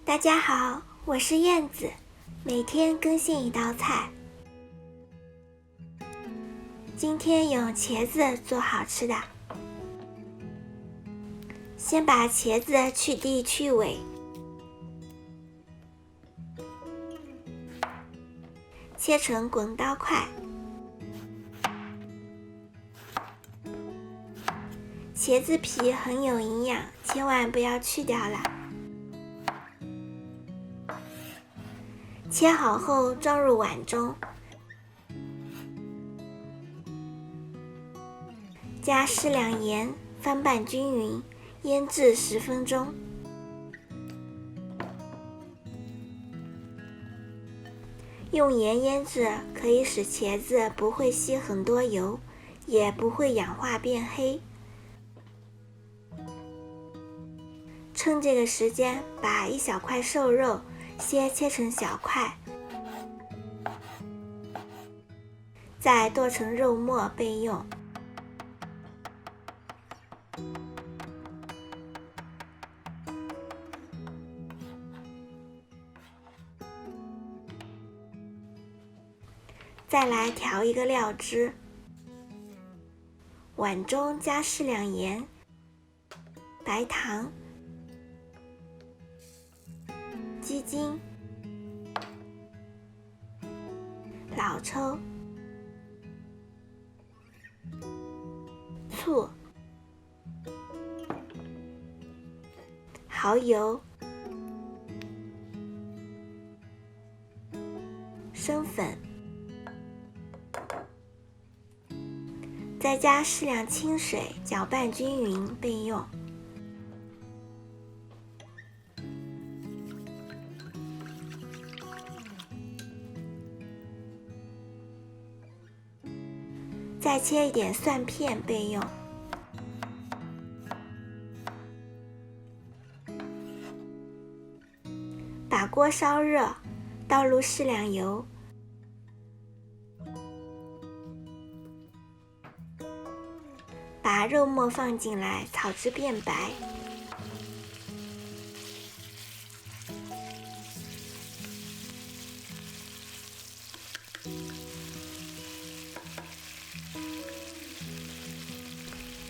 大家好，我是燕子，每天更新一道菜。今天用茄子做好吃的。先把茄子去蒂去尾，切成滚刀块。茄子皮很有营养，千万不要去掉了。切好后装入碗中，加适量盐，翻拌均匀，腌制10分钟。用盐腌制可以使茄子不会吸很多油，也不会氧化变黑。趁这个时间，把一小块瘦肉先切成小块，再剁成肉末备用。再来调一个料汁，碗中加适量盐、白糖、鸡精、老抽、醋、蚝油、生粉，再加适量清水，搅拌均匀备用。再切一点蒜片备用。把锅烧热，倒入适量油，把肉末放进来，炒至变白。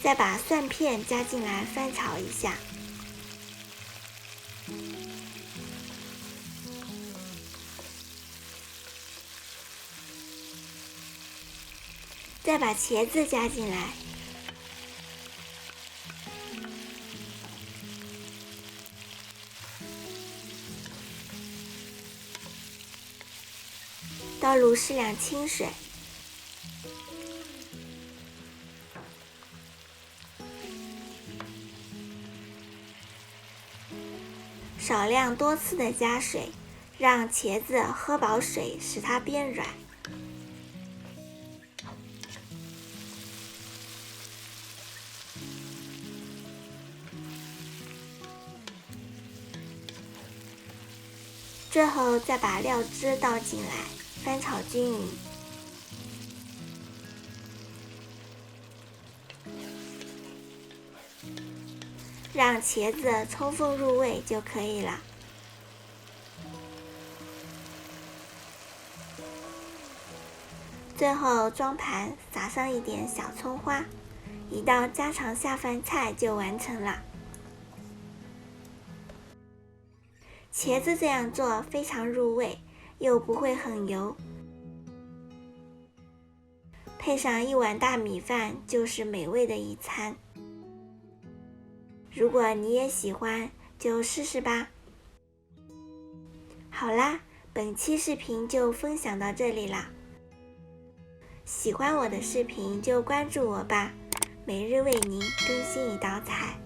再把蒜片加进来翻炒一下，再把茄子加进来，倒入适量清水，少量多次的加水，让茄子喝饱水，使它变软。最后再把料汁倒进来，翻炒均匀。让茄子充分入味就可以了。最后装盘，撒上一点小葱花，一道家常下饭菜就完成了。茄子这样做非常入味，又不会很油，配上一碗大米饭就是美味的一餐。如果你也喜欢，就试试吧。好啦，本期视频就分享到这里啦。喜欢我的视频就关注我吧，每日为您更新一道菜。